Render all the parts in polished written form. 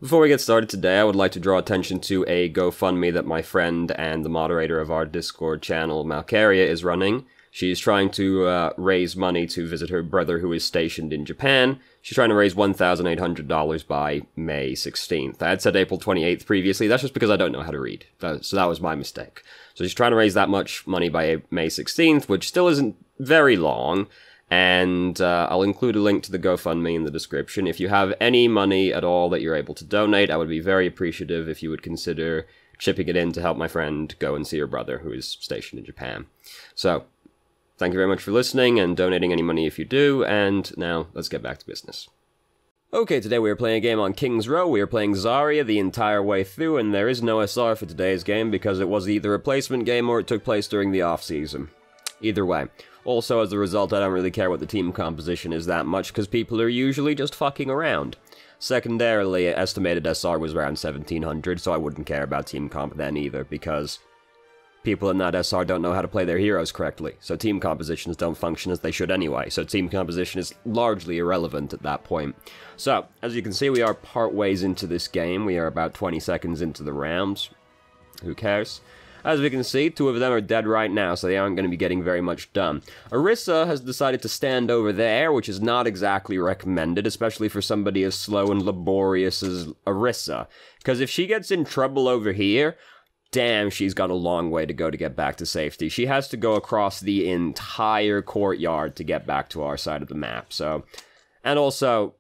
Before we get started today, I would like to draw attention to a GoFundMe that my friend and the moderator of our Discord channel, Malcaria, is running. She's trying to raise money to visit her brother who is stationed in Japan. She's trying to raise $1,800 by May 16th. I had said April 28th previously. That's just because I don't know how to read. So that was my mistake. So she's trying to raise that much money by May 16th, which still isn't very long. And I'll include a link to the GoFundMe in the description. If you have any money at all that you're able to donate, I would be very appreciative if you would consider chipping it in to help my friend go and see her brother who is stationed in Japan. So, thank you very much for listening and donating any money if you do, and now let's get back to business. Okay, today we are playing a game on King's Row. We are playing Zarya the entire way through, and there is no SR for today's game because it was either a replacement game or it took place during the off-season. Either way. Also, as a result, I don't really care what the team composition is that much, because people are usually just fucking around. Secondarily, estimated SR was around 1700, so I wouldn't care about team comp then either, because people in that SR don't know how to play their heroes correctly, so team compositions don't function as they should anyway, so team composition is largely irrelevant at that point. So, as you can see, we are part ways into this game. We are about 20 seconds into the rounds. Who cares? As we can see, two of them are dead right now, so they aren't going to be getting very much done. Orisa has decided to stand over there, which is not exactly recommended, especially for somebody as slow and laborious as Orisa. Because if she gets in trouble over here, damn, she's got a long way to go to get back to safety. She has to go across the entire courtyard to get back to our side of the map, so... And also...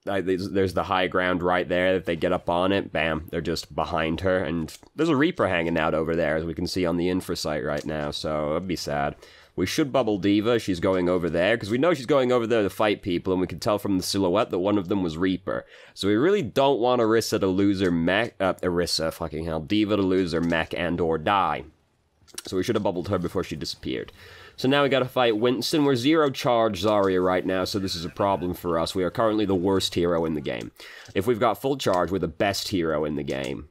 there's the high ground right there. If they get up on it, bam, they're just behind her. And there's a Reaper hanging out over there, as we can see on the infra site right now, so that'd be sad. We should bubble D.Va. She's going over there, because we know she's going over there to fight people, and we can tell from the silhouette that one of them was Reaper. So we really don't want Orisa to lose her mech, fucking hell, D.Va to lose her mech and or die. So we should have bubbled her before she disappeared. So now we gotta fight Winston. We're zero charge Zarya right now, so this is a problem for us. We are currently the worst hero in the game. If we've got full charge, we're the best hero in the game.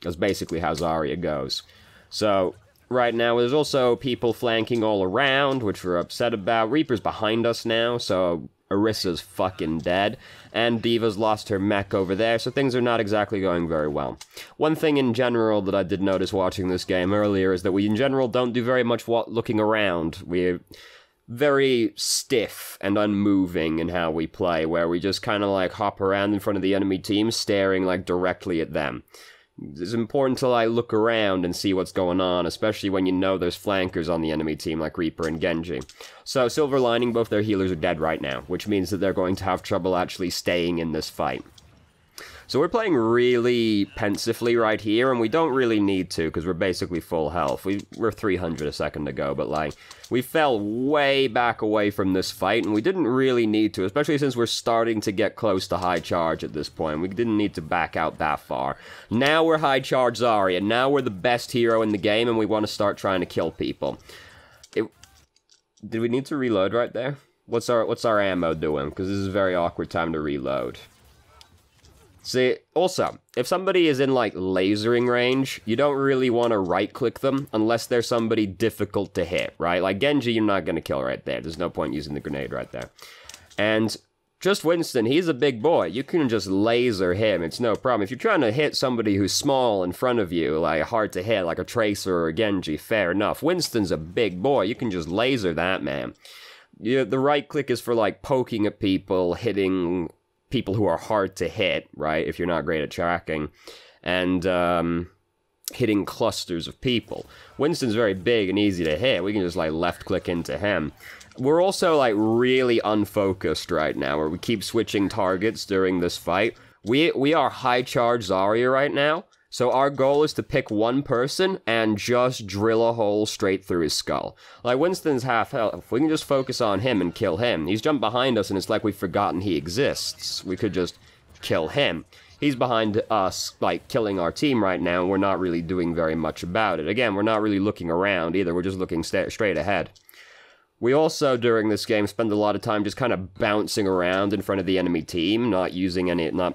That's basically how Zarya goes. So, right now, there's also people flanking all around, which we're upset about. Reaper's behind us now, so Orisa's fucking dead. And D.Va's lost her mech over there, so things are not exactly going very well. One thing in general that I did notice watching this game earlier is that we in general don't do very much looking around. We're very stiff and unmoving in how we play, where we just kind of like hop around in front of the enemy team, staring like directly at them. It's important to like look around and see what's going on, especially when you know there's flankers on the enemy team like Reaper and Genji. So, silver lining, both their healers are dead right now, which means that they're going to have trouble actually staying in this fight. So we're playing really pensively right here, and we don't really need to, because we're basically full health. We're 300 a second ago, but like, we fell way back away from this fight, and we didn't really need to, especially since we're starting to get close to high charge at this point. We didn't need to back out that far. Now we're high charge Zarya. Now we're the best hero in the game, and we want to start trying to kill people. Did we need to reload right there? What's our ammo doing? Because this is a very awkward time to reload. See, also, if somebody is in, like, lasering range, you don't really want to right-click them unless they're somebody difficult to hit, right? Like, Genji, you're not going to kill right there. There's no point using the grenade right there. And just Winston, he's a big boy. You can just laser him. It's no problem. If you're trying to hit somebody who's small in front of you, like, hard to hit, like a Tracer or a Genji, fair enough. Winston's a big boy. You can just laser that, man. The right-click is for, like, poking at people, hitting people who are hard to hit, right, if you're not great at tracking, and hitting clusters of people. Winston's very big and easy to hit. We can just, like, left-click into him. We're also, like, really unfocused right now, where we keep switching targets during this fight. We are high-charge Zarya right now, so our goal is to pick one person and just drill a hole straight through his skull. Like, Winston's half health. We can just focus on him and kill him. He's jumped behind us, and it's like we've forgotten he exists. We could just kill him. He's behind us, like, killing our team right now, and we're not really doing very much about it. Again, we're not really looking around either. We're just looking straight ahead. We also, during this game, spend a lot of time just kind of bouncing around in front of the enemy team, not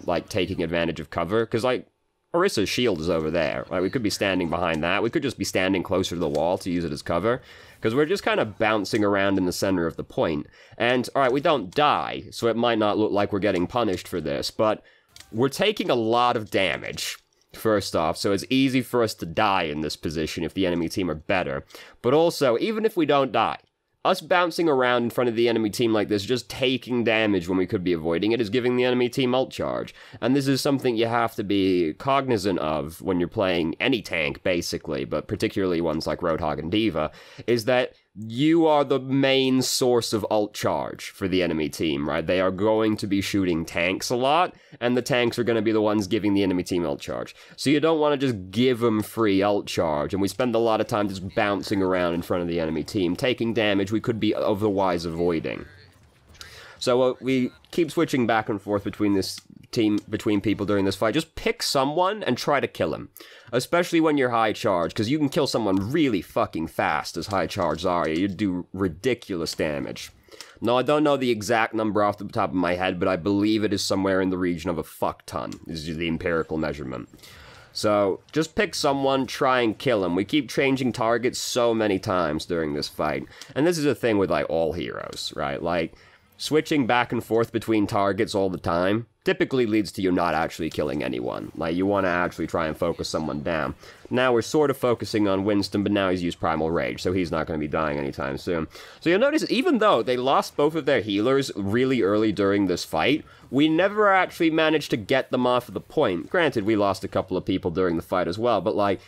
like, taking advantage of cover, because, like, Orisa's shield is over there. Like, we could be standing behind that. We could just be standing closer to the wall to use it as cover. Because we're just kind of bouncing around in the center of the point. And, alright, we don't die, so it might not look like we're getting punished for this, but we're taking a lot of damage, first off, so it's easy for us to die in this position if the enemy team are better. But also, even if we don't die, us bouncing around in front of the enemy team like this, just taking damage when we could be avoiding it, is giving the enemy team ult charge. And this is something you have to be cognizant of when you're playing any tank, basically, but particularly ones like Roadhog and D.Va, is that you are the main source of ult charge for the enemy team, right? They are going to be shooting tanks a lot, and the tanks are going to be the ones giving the enemy team ult charge. So you don't want to just give them free ult charge, and we spend a lot of time just bouncing around in front of the enemy team, taking damage we could be otherwise avoiding. So we keep switching back and forth between people during this fight. Just pick someone and try to kill him. Especially when you're high charge, because you can kill someone really fucking fast as high charge Zarya. You do ridiculous damage. No, I don't know the exact number off the top of my head, but I believe it is somewhere in the region of a fuck ton. This is the empirical measurement. So, just pick someone, try and kill him. We keep changing targets so many times during this fight. And this is a thing with, like, all heroes, right? Like, switching back and forth between targets all the time typically leads to you not actually killing anyone. Like, you want to actually try and focus someone down. Now we're sort of focusing on Winston, but now he's used Primal Rage, so he's not going to be dying anytime soon. So you'll notice, even though they lost both of their healers really early during this fight, we never actually managed to get them off of the point. Granted, we lost a couple of people during the fight as well, but, like,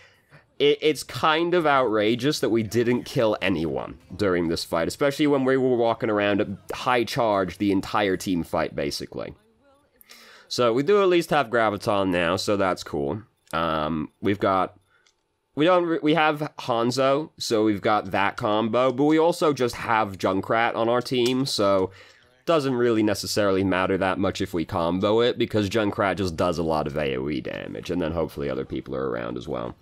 it's kind of outrageous that we didn't kill anyone during this fight, especially when we were walking around at high charge the entire team fight, basically. So we do at least have Graviton now, so that's cool. We have Hanzo, so we've got that combo, but we also just have Junkrat on our team, so doesn't really necessarily matter that much if we combo it, because Junkrat just does a lot of AoE damage, and then hopefully other people are around as well.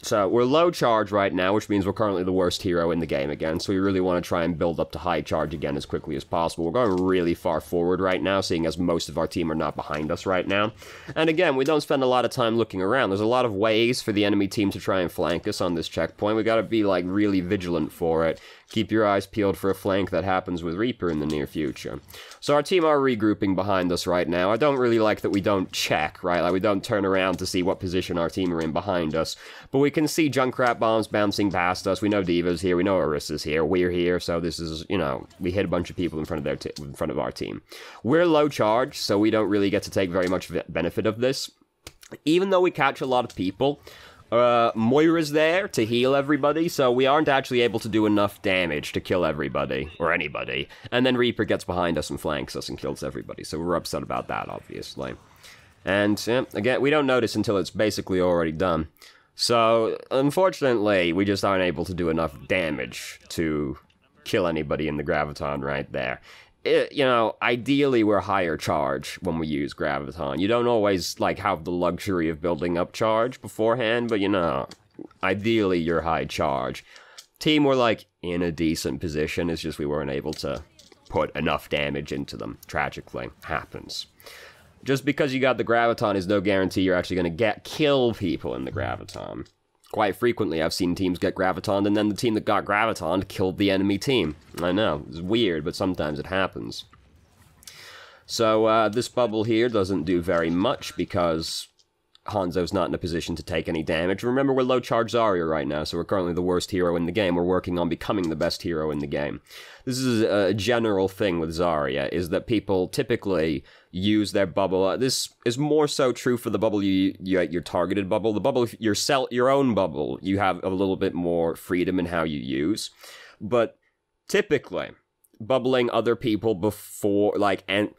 So we're low charge right now, which means we're currently the worst hero in the game again, so we really want to try and build up to high charge again as quickly as possible. We're going really far forward right now, seeing as most of our team are not behind us right now. And again, we don't spend a lot of time looking around. There's a lot of ways for the enemy team to try and flank us on this checkpoint. We gotta be, like, really vigilant for it. Keep your eyes peeled for a flank that happens with Reaper in the near future. So our team are regrouping behind us right now. I don't really like that we don't check, right? Like, we don't turn around to see what position our team are in behind us. But we can see Junkrat bombs bouncing past us. We know D.Va's here. We know Orissa's here. We're here. So this is, you know, we hit a bunch of people in front of our team. We're low charge, so we don't really get to take very much benefit of this. Even though we catch a lot of people, Moira's there to heal everybody, so we aren't actually able to do enough damage to kill everybody, or anybody, and then Reaper gets behind us and flanks us and kills everybody, so we're upset about that, obviously. And, again, we don't notice until it's basically already done. So, unfortunately, we just aren't able to do enough damage to kill anybody in the Graviton right there. You know, ideally we're higher charge when we use Graviton. You don't always, like, have the luxury of building up charge beforehand, but, you know, ideally you're high charge. Team were, like, in a decent position, it's just we weren't able to put enough damage into them. Tragically. Happens. Just because you got the Graviton is no guarantee you're actually going to kill people in the Graviton. Quite frequently, I've seen teams get Graviton, and then the team that got Graviton killed the enemy team. I know, it's weird, but sometimes it happens. So, this bubble here doesn't do very much, because Hanzo's not in a position to take any damage. Remember, we're low charge Zarya right now, so we're currently the worst hero in the game. We're working on becoming the best hero in the game. This is a general thing with Zarya, is that people typically use their bubble. This is more so true for the bubble your targeted bubble. The bubble, your own bubble, you have a little bit more freedom in how you use. But typically, bubbling other people before, like, and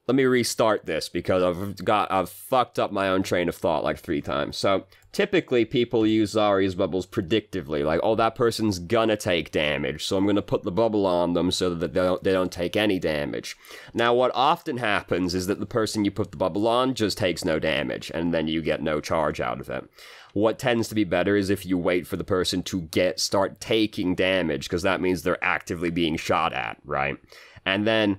let me restart this because I've fucked up my own train of thought like 3 times. So, typically people use Zarya's bubbles predictively, like, oh, that person's gonna take damage, so I'm gonna put the bubble on them so that they don't take any damage. Now, what often happens is that the person you put the bubble on just takes no damage, and then you get no charge out of it. What tends to be better is if you wait for the person to start taking damage, because that means they're actively being shot at, right? And then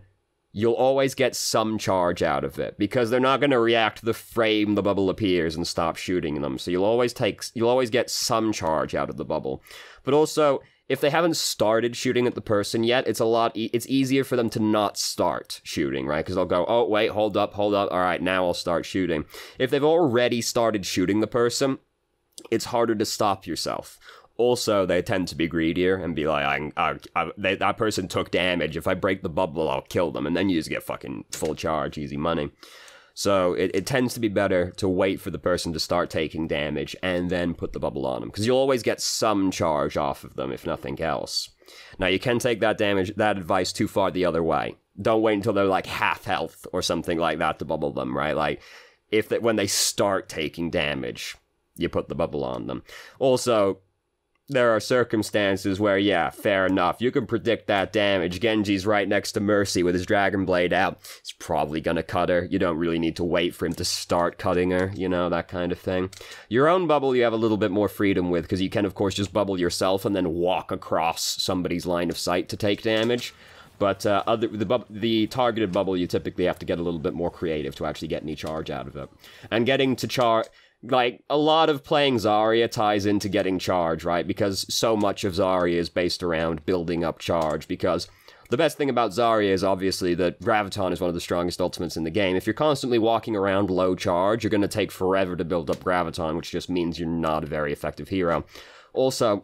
you'll always get some charge out of it, because they're not going to react the frame the bubble appears and stop shooting them. So you'll always get some charge out of the bubble. But also, if they haven't started shooting at the person yet, it's easier for them to not start shooting, right? Because they'll go, oh, wait, hold up, all right, now I'll start shooting. If they've already started shooting the person, it's harder to stop yourself. Also, they tend to be greedier and be like, that person took damage. If I break the bubble, I'll kill them. And then you just get fucking full charge, easy money. So it tends to be better to wait for the person to start taking damage and then put the bubble on them. Because you'll always get some charge off of them, if nothing else. Now, you can take that advice too far the other way. Don't wait until they're like half health or something like that to bubble them, right? Like, when they start taking damage, you put the bubble on them. Also, there are circumstances where, yeah, fair enough. You can predict that damage. Genji's right next to Mercy with his Dragon Blade out. He's probably gonna cut her. You don't really need to wait for him to start cutting her, you know, that kind of thing. Your own bubble you have a little bit more freedom with, because you can, of course, just bubble yourself and then walk across somebody's line of sight to take damage. But the targeted bubble, you typically have to get a little bit more creative to actually get any charge out of it. And getting to charge... Like, a lot of playing Zarya ties into getting charge, right? Because so much of Zarya is based around building up charge, because the best thing about Zarya is obviously that Graviton is one of the strongest ultimates in the game. If you're constantly walking around low charge, you're going to take forever to build up Graviton, which just means you're not a very effective hero. Also,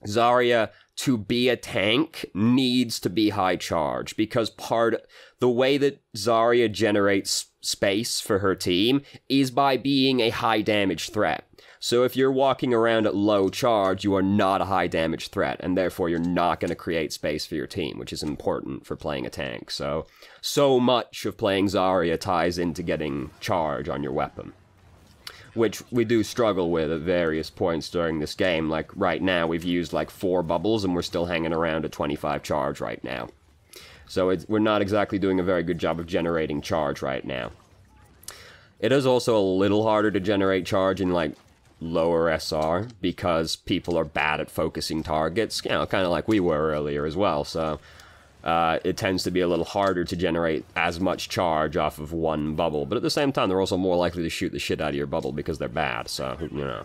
Zarya, to be a tank, needs to be high charge, because the way that Zarya generates space for her team is by being a high damage threat. So if you're walking around at low charge, you are not a high damage threat, and therefore you're not going to create space for your team, which is important for playing a tank. So much of playing Zarya ties into getting charge on your weapon, which we do struggle with at various points during this game. Like, right now, we've used like 4 bubbles, and we're still hanging around at 25 charge right now. So we're not exactly doing a very good job of generating charge right now. It is also a little harder to generate charge in, like, lower SR, because people are bad at focusing targets, you know, kind of like we were earlier as well, so... it tends to be a little harder to generate as much charge off of one bubble, but at the same time, they're also more likely to shoot the shit out of your bubble because they're bad, so, you know.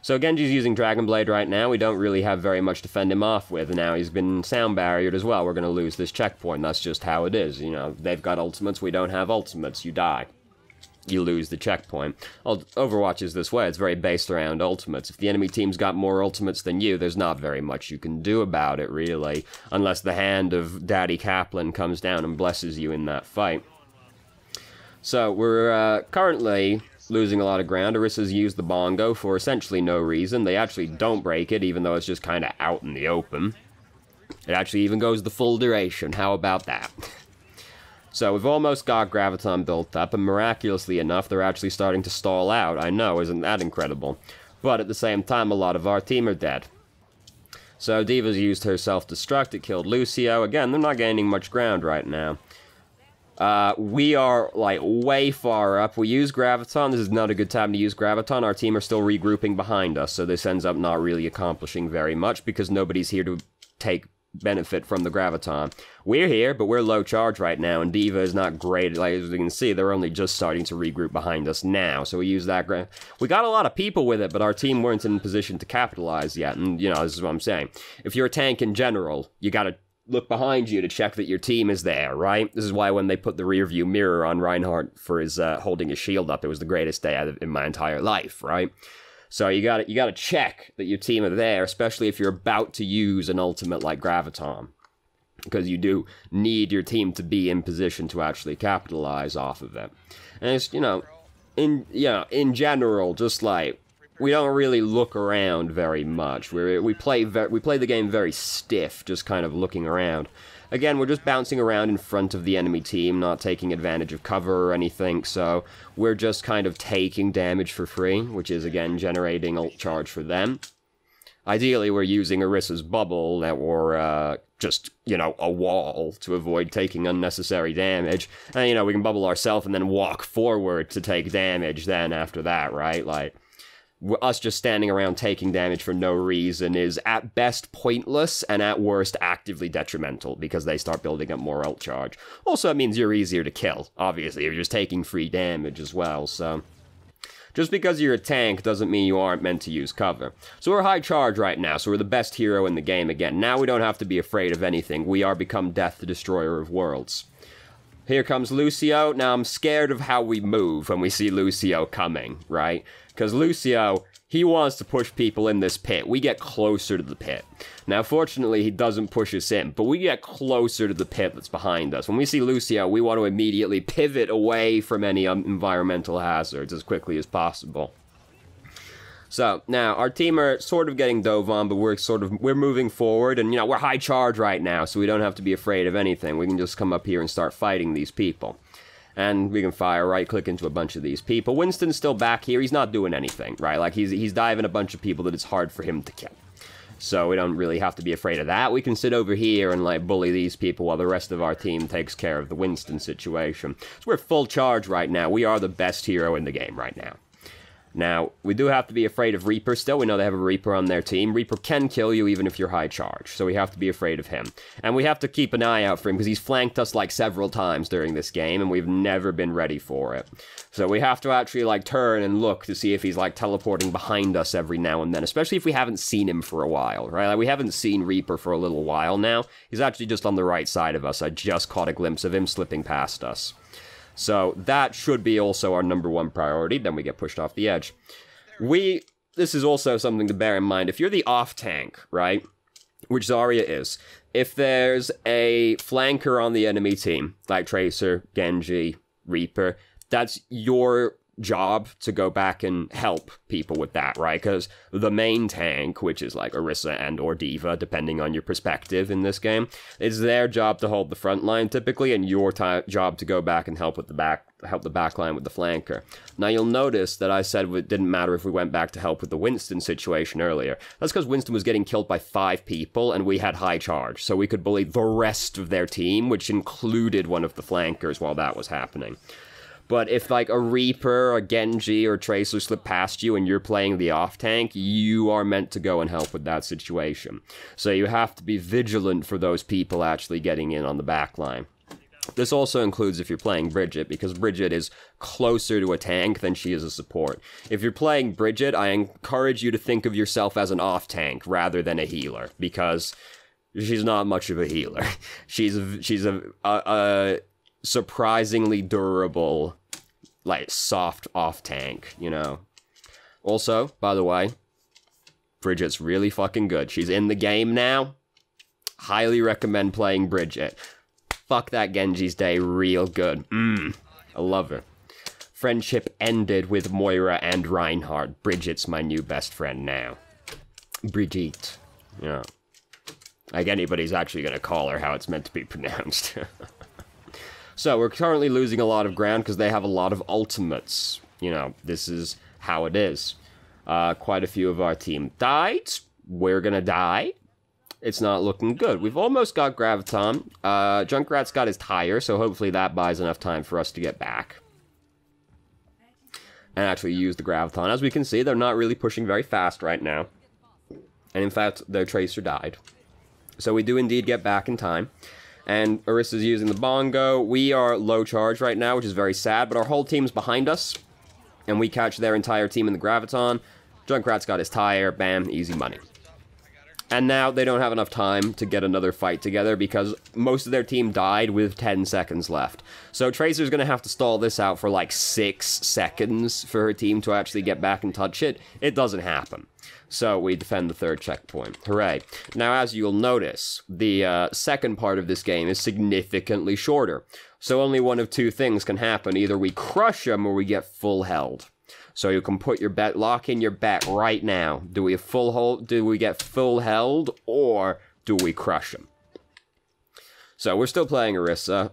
So Genji's using Dragon Blade right now. We don't really have very much to fend him off with. Now he's been sound barriered as well. We're going to lose this checkpoint. That's just how it is. You know, they've got ultimates. We don't have ultimates. You die. You lose the checkpoint. Overwatch is this way. It's very based around ultimates. If the enemy team's got more ultimates than you, there's not very much you can do about it, really. Unless the hand of Daddy Kaplan comes down and blesses you in that fight. So, we're currently losing a lot of ground. Orissa's used the bongo for essentially no reason. They actually don't break it, even though it's just kind of out in the open. It actually even goes the full duration. How about that? So we've almost got Graviton built up, and miraculously enough, they're actually starting to stall out. I know, isn't that incredible? But at the same time, a lot of our team are dead. So D.Va's used her self-destruct, it killed Lucio. Again, they're not gaining much ground right now. We are, like, way far up. We use Graviton. This is not a good time to use Graviton. Our team are still regrouping behind us, so this ends up not really accomplishing very much, because nobody's here to take benefit from the Graviton. We're here, but we're low charge right now, and D.Va is not great. Like, as you can see, they're only just starting to regroup behind us now, so we use that. We got a lot of people with it, but our team weren't in position to capitalize yet, and, you know, this is what I'm saying. If you're a tank in general, you gotta look behind you to check that your team is there, right? This is why when they put the rear view mirror on Reinhardt for his holding his shield up, it was the greatest day in my entire life, right? So you gotta check that your team are there, especially if you're about to use an ultimate like Graviton, because you do need your team to be in position to actually capitalize off of it. And it's, you know, in general, just like, we don't really look around very much. We play the game very stiff, just kind of looking around. Again, we're just bouncing around in front of the enemy team, not taking advantage of cover or anything, so we're just kind of taking damage for free, which is, again, generating ult charge for them. Ideally, we're using Orissa's bubble, or just, you know, a wall to avoid taking unnecessary damage. And, you know, we can bubble ourselves and then walk forward to take damage then after that, right? Like, us just standing around taking damage for no reason is at best pointless and at worst actively detrimental, because they start building up more ult charge. Also, it means you're easier to kill, obviously, if you're just taking free damage as well, so Just because you're a tank doesn't mean you aren't meant to use cover. So we're high charge right now, so we're the best hero in the game again. Now we don't have to be afraid of anything. We are become Death, the Destroyer of Worlds. Here comes Lucio. Now I'm scared of how we move when we see Lucio coming, right? Because Lucio, he wants to push people in this pit. We get closer to the pit. Now, fortunately, he doesn't push us in, but we get closer to the pit that's behind us. When we see Lucio, we want to immediately pivot away from any environmental hazards as quickly as possible. So, now, our team are sort of getting dove on, but we're moving forward, and, you know, we're high charge right now, so we don't have to be afraid of anything. We can just come up here and start fighting these people. And we can fire right-click into a bunch of these people. Winston's still back here. He's not doing anything, right? Like, he's diving a bunch of people that it's hard for him to kill. So we don't really have to be afraid of that. We can sit over here and, like, bully these people while the rest of our team takes care of the Winston situation. So we're full charge right now. We are the best hero in the game right now. Now, we do have to be afraid of Reaper still. We know they have a Reaper on their team. Reaper can kill you even if you're high charge, so we have to be afraid of him. And we have to keep an eye out for him, because he's flanked us, like, several times during this game, and we've never been ready for it. So we have to actually, like, turn and look to see if he's, like, teleporting behind us every now and then, especially if we haven't seen him for a while, right? Like, we haven't seen Reaper for a little while now. He's actually just on the right side of us. I just caught a glimpse of him slipping past us. So that should be also our #1 priority, then we get pushed off the edge. This is also something to bear in mind. If you're the off tank, right, which Zarya is, if there's a flanker on the enemy team, like Tracer, Genji, Reaper, that's your job to go back and help people with that, right? Because the main tank, which is like Orisa and or D.Va, depending on your perspective in this game, it's their job to hold the front line typically, and your job to go back and help with the back line with the flanker. Now you'll notice that I said it didn't matter if we went back to help with the Winston situation earlier. That's because Winston was getting killed by 5 people and we had high charge, so we could bully the rest of their team, which included one of the flankers while that was happening. But if, like, a Reaper, a Genji, or Tracer slip past you and you're playing the off-tank, you are meant to go and help with that situation. So you have to be vigilant for those people actually getting in on the back line. This also includes if you're playing Bridget, because Bridget is closer to a tank than she is a support. If you're playing Bridget, I encourage you to think of yourself as an off-tank rather than a healer, because she's not much of a healer. She's a surprisingly durable, like, soft off-tank, you know. Also, by the way, Bridget's really fucking good. She's in the game now. Highly recommend playing Bridget. Fuck that Genji's day real good. I love her. Friendship ended with Moira and Reinhardt. Bridget's my new best friend now. Brigitte. Yeah. Like, anybody's actually gonna call her how it's meant to be pronounced. So, we're currently losing a lot of ground because they have a lot of ultimates. You know, this is how it is. Quite a few of our team died. We're gonna die. It's not looking good. We've almost got Graviton. Junkrat's got his tire, so hopefully that buys enough time for us to get back. And actually use the Graviton. As we can see, they're not really pushing very fast right now. And in fact, their Tracer died. So we do indeed get back in time. And Orisa's using the bongo. We are low charge right now, which is very sad, but our whole team's behind us. And we catch their entire team in the Graviton. Junkrat's got his tire. Bam, easy money. And now they don't have enough time to get another fight together because most of their team died with 10 seconds left. So Tracer's gonna have to stall this out for like 6 seconds for her team to actually get back and touch it. It doesn't happen. So we defend the 3rd checkpoint. Hooray. Now, as you'll notice, the second part of this game is significantly shorter. So only one of 2 things can happen. Either we crush them or we get full held. So you can put your bet, lock in your bet right now. Do we get full held, or do we crush them? So we're still playing Orisa.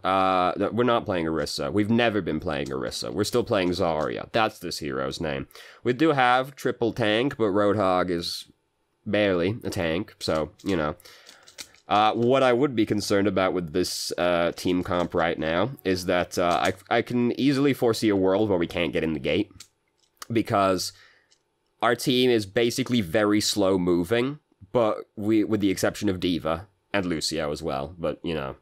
We're not playing Orisa. We've never been playing Orisa. We're still playing Zarya. That's this hero's name. We do have triple tank, but Roadhog is barely a tank, so, you know. What I would be concerned about with this team comp right now is that I can easily foresee a world where we can't get in the gate. Because our team is basically very slow moving, but with the exception of D.Va and Lucio as well, but, you know,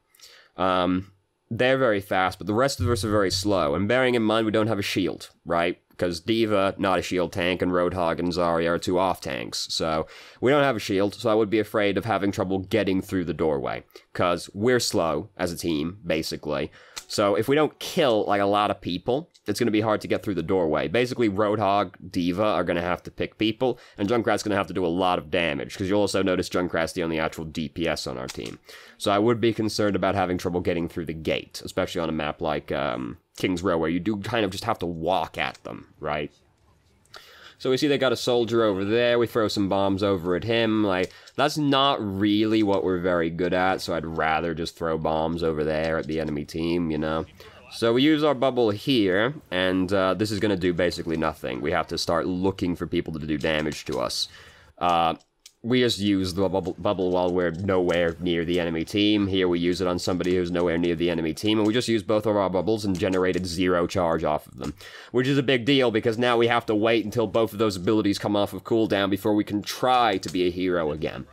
they're very fast, but the rest of us are very slow, and bearing in mind we don't have a shield, right? because D.Va, not a shield tank, and Roadhog and Zarya are two off tanks. So we don't have a shield, so I would be afraid of having trouble getting through the doorway, because we're slow as a team, basically. So if we don't kill, like, a lot of people, it's going to be hard to get through the doorway. Basically, Roadhog, D.Va are going to have to pick people, and Junkrat's going to have to do a lot of damage, because you'll also notice Junkrat's the only actual DPS on our team. So I would be concerned about having trouble getting through the gate, especially on a map like King's Row, where you do kind of just have to walk at them, right? So we see they got a soldier over there, we throw some bombs over at him, like, that's not really what we're very good at, so I'd rather just throw bombs over there at the enemy team, you know? So we use our bubble here, and this is going to do basically nothing. We have to start looking for people to do damage to us. We just use the bubble while we're nowhere near the enemy team. Here we use it on somebody who's nowhere near the enemy team, and we just used both of our bubbles and generated 0 charge off of them. Which is a big deal, because now we have to wait until both of those abilities come off of cooldown before we can try to be a hero again.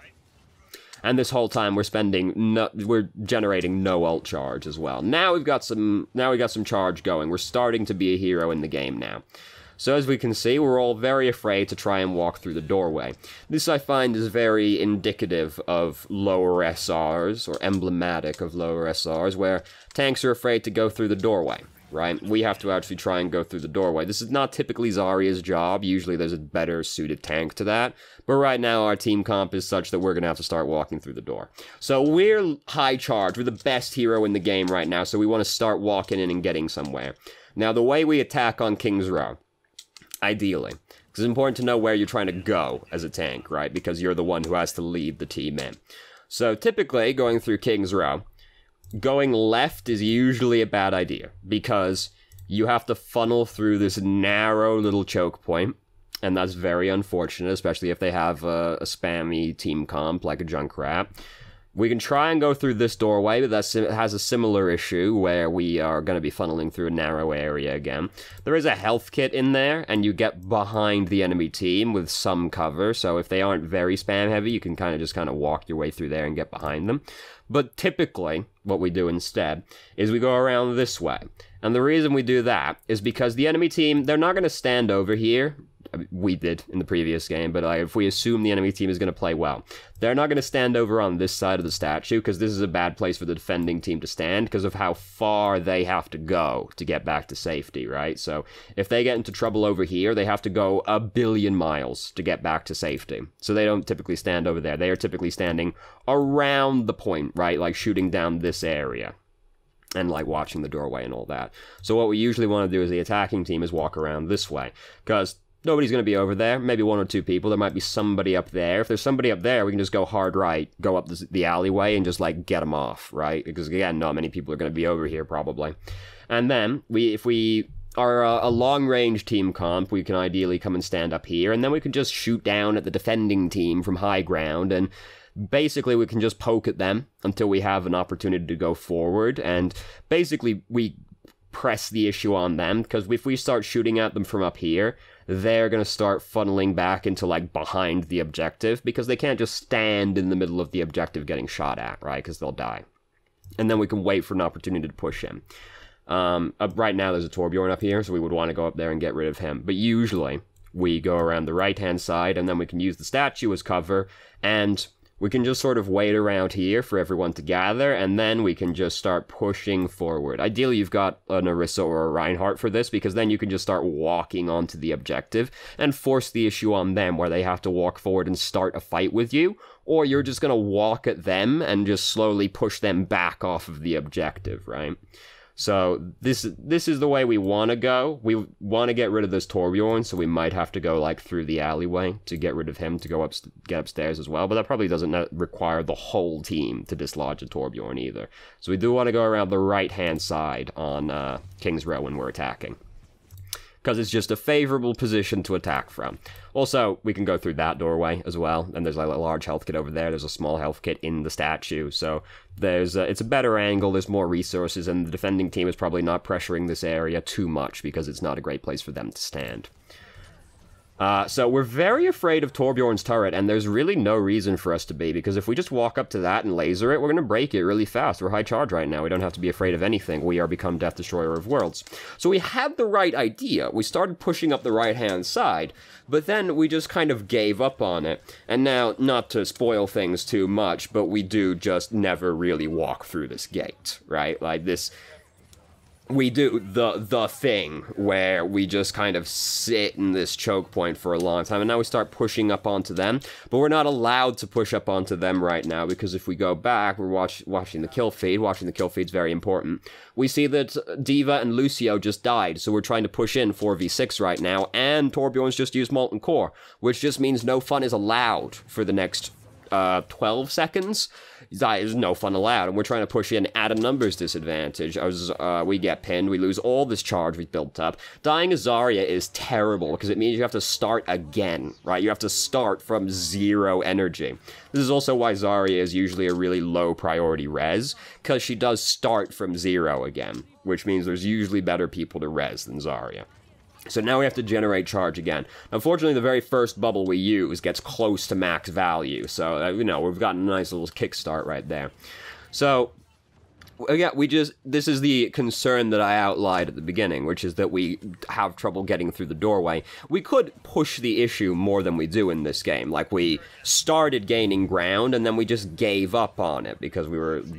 And this whole time we're generating no ult charge as well. Now we got some charge going. We're starting to be a hero in the game now. So as we can see, we're all very afraid to try and walk through the doorway. This I find is very indicative of lower SRs, or emblematic of lower SRs, where tanks are afraid to go through the doorway, right? We have to actually try and go through the doorway. This is not typically Zarya's job. Usually there's a better suited tank to that. But right now our team comp is such that we're going to have to start walking through the door. So we're high charge. We're the best hero in the game right now, so we want to start walking in and getting somewhere. Now the way we attack on King's Row, ideally, because it's important to know where you're trying to go as a tank, right? Because you're the one who has to lead the team in. So typically, going through King's Row, going left is usually a bad idea, because you have to funnel through this narrow little choke point, and that's very unfortunate, especially if they have a spammy team comp like a Junkrat. We can try and go through this doorway, but that has a similar issue where we are going to be funneling through a narrow area again. There is a health kit in there, and you get behind the enemy team with some cover, so if they aren't very spam heavy, you can kind of walk your way through there and get behind them. But typically, what we do instead is we go around this way. And the reason we do that is because the enemy team, they're not going to stand over here. We did in the previous game, but if we assume the enemy team is going to play well, they're not going to stand over on this side of the statue, because this is a bad place for the defending team to stand because of how far they have to go to get back to safety, right? So if they get into trouble over here, they have to go 1 billion miles to get back to safety. So they don't typically stand over there. They are typically standing around the point, right? Like shooting down this area and like watching the doorway and all that. So what we usually want to do as the attacking team is walk around this way, because nobody's going to be over there, maybe 1 or 2 people. There might be somebody up there. If there's somebody up there, we can just go hard right, go up the alleyway, and just, like, get them off, right? Because, again, not many people are going to be over here, probably. And then, if we are a long-range team comp, we can ideally come and stand up here, and then we can just shoot down at the defending team from high ground, and basically we can just poke at them until we have an opportunity to go forward, and basically we press the issue on them, because if we start shooting at them from up here, they're going to start funneling back into, like, behind the objective, because they can't just stand in the middle of the objective getting shot at, right, because they'll die. And then we can wait for an opportunity to push him. Right now there's a Torbjorn up here, so we would want to go up there and get rid of him. But usually, we go around the right-hand side, and then we can use the statue as cover, and we can just sort of wait around here for everyone to gather, and then we can just start pushing forward. Ideally, you've got an Orisa or a Reinhardt for this, because then you can just start walking onto the objective and force the issue on them, where they have to walk forward and start a fight with you, or you're just going to walk at them and just slowly push them back off of the objective, right? So this is the way we want to go. We want to get rid of this Torbjorn, so we might have to go like through the alleyway to get rid of him, to go get upstairs as well. But that probably doesn't require the whole team to dislodge a Torbjorn either. So we do want to go around the right-hand side on King's Row when we're attacking, because it's just a favorable position to attack from. Also, we can go through that doorway as well, and there's like a large health kit over there, there's a small health kit in the statue, so it's a better angle, there's more resources, and the defending team is probably not pressuring this area too much, because it's not a great place for them to stand. So we're very afraid of Torbjorn's turret, and there's really no reason for us to be, because if we just walk up to that and laser it, we're going to break it really fast. We're high charge right now. We don't have to be afraid of anything. We are become Death Destroyer of Worlds. So we had the right idea. We started pushing up the right-hand side, but then we just kind of gave up on it. And now, not to spoil things too much, but we do just never really walk through this gate, right? Like this... We do the thing where we just kind of sit in this choke point for a long time, and now we start pushing up onto them, but we're not allowed to push up onto them right now, because if we go back, we're watching the kill feed. Watching the kill feed's very important. We see that Diva and Lucio just died, so we're trying to push in 4v6 right now, and Torbjorn's just used Molten Core, which just means no fun is allowed for the next 12 seconds. There's no fun allowed, and we're trying to push in at a numbers disadvantage. We get pinned, we lose all this charge we've built up. Dying as Zarya is terrible, because it means you have to start again, right? You have to start from 0 energy. This is also why Zarya is usually a really low priority res, because she does start from 0 again, which means there's usually better people to res than Zarya. So now we have to generate charge again. Unfortunately, the very first bubble we use gets close to max value, so, you know, we've gotten a nice little kickstart right there. So, yeah, this is the concern that I outlined at the beginning, which is that we have trouble getting through the doorway. We could push the issue more than we do in this game. Like, we started gaining ground, and then we just gave up on it, because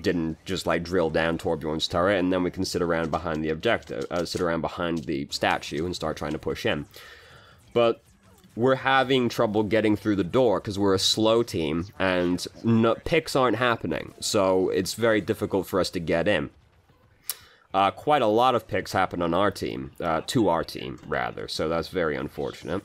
didn't just, like, drill down Torbjorn's turret, and then we can sit around behind the objective, sit around behind the statue and start trying to push in. But we're having trouble getting through the door because we're a slow team, and picks aren't happening, so it's very difficult for us to get in. Quite a lot of picks happen on our team, to our team, rather, so that's very unfortunate.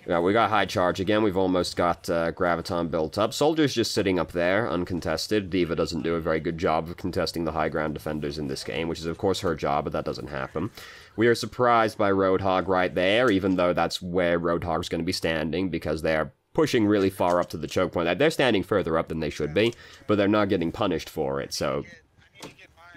We got high charge again. We've almost got Graviton built up. Soldier's just sitting up there, uncontested. Diva doesn't do a very good job of contesting the high ground defenders in this game, which is, of course, her job, but that doesn't happen. We are surprised by Roadhog right there, even though that's where Roadhog's going to be standing, because they're pushing really far up to the choke point. They're standing further up than they should be, but they're not getting punished for it, so,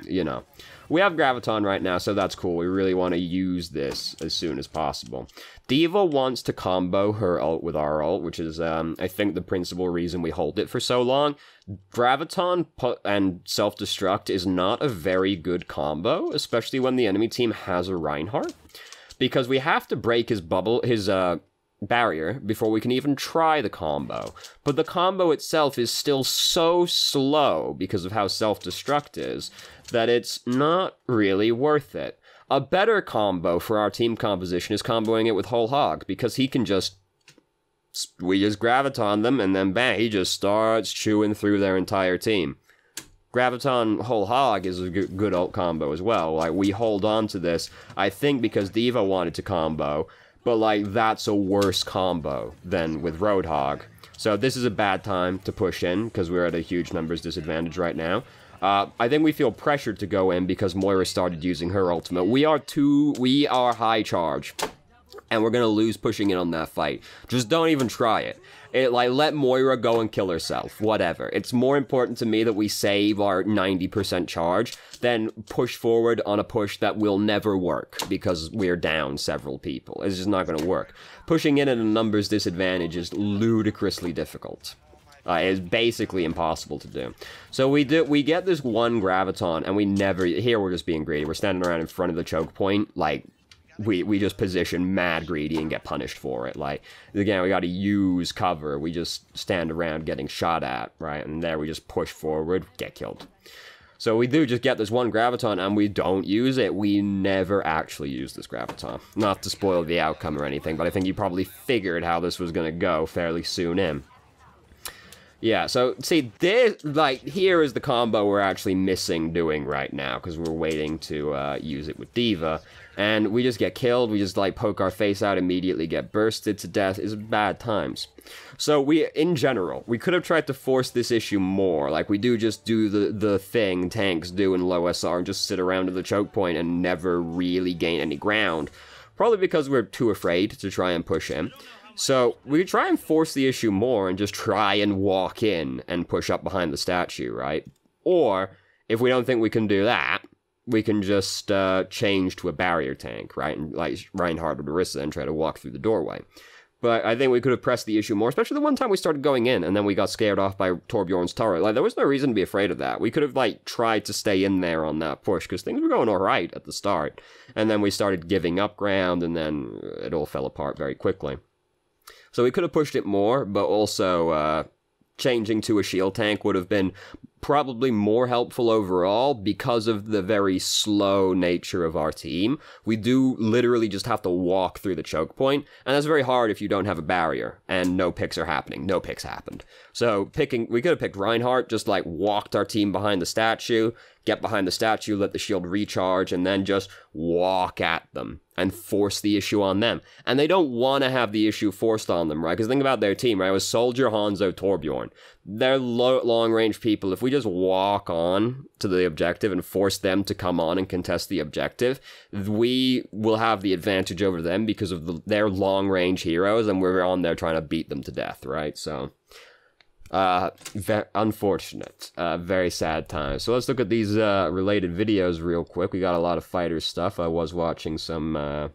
you know. We have Graviton right now, so that's cool. We really want to use this as soon as possible. Diva wants to combo her ult with our ult, which is, I think, the principal reason we hold it for so long. Graviton and Self-Destruct is not a very good combo, especially when the enemy team has a Reinhardt, because we have to break his barrier before we can even try the combo. But the combo itself is still so slow because of how Self-Destruct is that it's not really worth it. A better combo for our team composition is comboing it with Whole Hog, because he can we just Graviton them, and then bang, he just starts chewing through their entire team. Graviton Whole Hog is a good ult combo as well. Like, we hold on to this, I think, because Diva wanted to combo, but, like, that's a worse combo than with Roadhog. So this is a bad time to push in, because we're at a huge numbers disadvantage right now. I think we feel pressured to go in because Moira started using her ultimate. We are high charge, and we're gonna lose pushing in on that fight. Just don't even try it. Let Moira go and kill herself, whatever. It's more important to me that we save our 90% charge than push forward on a push that will never work because we're down several people. It's just not gonna work. Pushing in at a numbers disadvantage is ludicrously difficult. It's basically impossible to do. So we get this one Graviton, and we're just being greedy. We're standing around in front of the choke point, like, we just position mad greedy and get punished for it. Like, again, we gotta use cover. We just stand around getting shot at, right? And there we just push forward, get killed. So we do just get this one Graviton, and we don't use it. We never actually use this Graviton. Not to spoil the outcome or anything, but I think you probably figured how this was gonna go fairly soon in. Yeah, so, see, here is the combo we're actually missing doing right now, because we're waiting to use it with Diva, and we just get killed, we just, like, poke our face out, immediately get bursted to death. It's bad times. So, in general, we could have tried to force this issue more, like, we just do the thing tanks do in low SR, and just sit around at the choke point and never really gain any ground, probably because we're too afraid to try and push in. So, we try and force the issue more and just try and walk in and push up behind the statue, right? Or, if we don't think we can do that, we can just change to a barrier tank, right? And, like, Reinhardt or Orisa and try to walk through the doorway. But I think we could have pressed the issue more, especially the one time we started going in, and then we got scared off by Torbjorn's turret. Like, there was no reason to be afraid of that. We could have, like, tried to stay in there on that push, because things were going alright at the start. And then we started giving up ground, and then it all fell apart very quickly. So we could have pushed it more, but also, changing to a shield tank would have been probably more helpful overall because of the very slow nature of our team. We do literally just have to walk through the choke point, and that's very hard if you don't have a barrier, and no picks are happening. No picks happened. So we could have picked Reinhardt, just like walked our team behind the statue, get behind the statue, let the shield recharge, and then just walk at them and force the issue on them. And they don't want to have the issue forced on them, right? Because think about their team, right? It was Soldier, Hanzo, Torbjorn. They're long-range people. If we just walk on to the objective and force them to come on and contest the objective, we will have the advantage over them because of their long-range heroes, and we're on there trying to beat them to death, right? So, unfortunate. Very sad time. So let's look at these related videos real quick. We got a lot of fighters stuff. I was watching some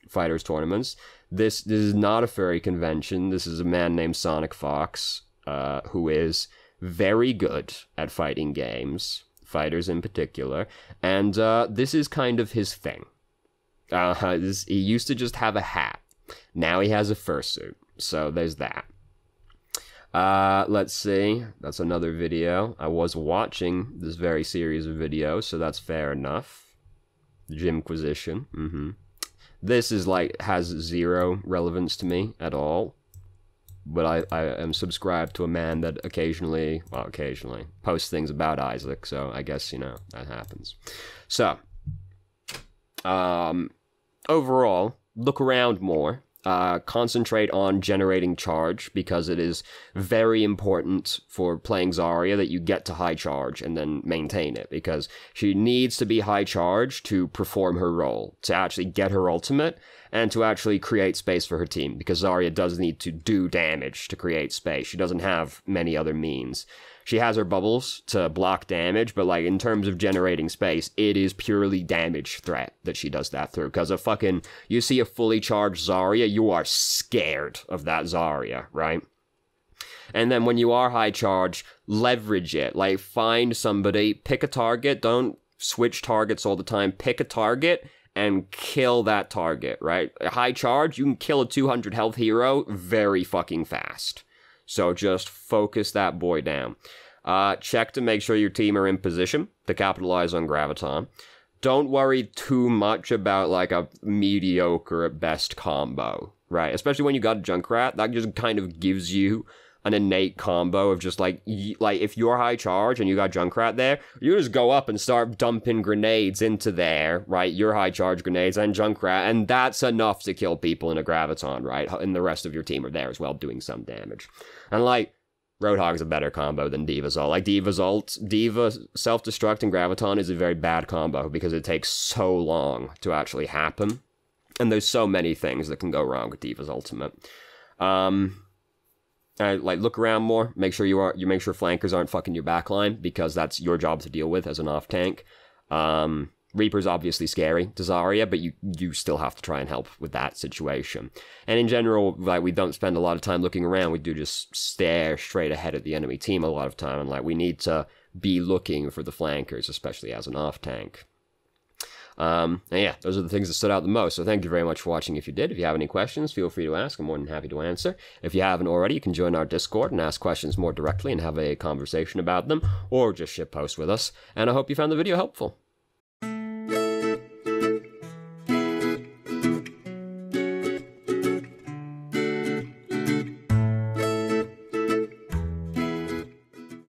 fighters tournaments. This is not a furry convention. This is a man named Sonic Fox, who is very good at fighting games, fighters in particular, and this is kind of his thing. He used to just have a hat. Now he has a fursuit. So there's that. Let's see. That's another video. I was watching this very series of videos, so that's fair enough. Gymquisition. This is like, has zero relevance to me at all. But I am subscribed to a man that occasionally posts things about Isaac, so I guess, you know, that happens. So, overall, look around more. Concentrate on generating charge, because it is very important for playing Zarya that you get to high charge and then maintain it, because she needs to be high charge to perform her role, to actually get her ultimate, and to actually create space for her team, because Zarya does need to do damage to create space. She doesn't have many other means. She has her bubbles to block damage, but, like, in terms of generating space, it is purely damage threat that she does that through. Because you see a fully charged Zarya, you are scared of that Zarya, right? And then when you are high charge, leverage it. Like, find somebody, pick a target, don't switch targets all the time, pick a target, and kill that target, right? High charge, you can kill a 200 health hero very fucking fast. So just focus that boy down. Check to make sure your team are in position to capitalize on Graviton. Don't worry too much about, like, a mediocre at best combo, right? Especially when you got a Junkrat, that just kind of gives you an innate combo of just, like, if you're high charge and you got Junkrat there, you just go up and start dumping grenades into there, right? Your high charge grenades and Junkrat, and that's enough to kill people in a Graviton, right? And the rest of your team are there as well, doing some damage. And, like, Roadhog's a better combo than Diva's ult. Like, Diva self-destruct and Graviton is a very bad combo because it takes so long to actually happen. And there's so many things that can go wrong with Diva's ultimate. Like, look around more. Make sure you make sure flankers aren't fucking your backline, because that's your job to deal with as an off tank. Reaper's obviously scary to Zarya, but you still have to try and help with that situation. And in general, like, we don't spend a lot of time looking around. We do just stare straight ahead at the enemy team a lot of time, and, like, we need to be looking for the flankers, especially as an off tank. And yeah, those are the things that stood out the most. So thank you very much for watching. If you did, if you have any questions, feel free to ask. I'm more than happy to answer. If you haven't already, you can join our Discord and ask questions more directly and have a conversation about them, or just shitpost with us. And I hope you found the video helpful.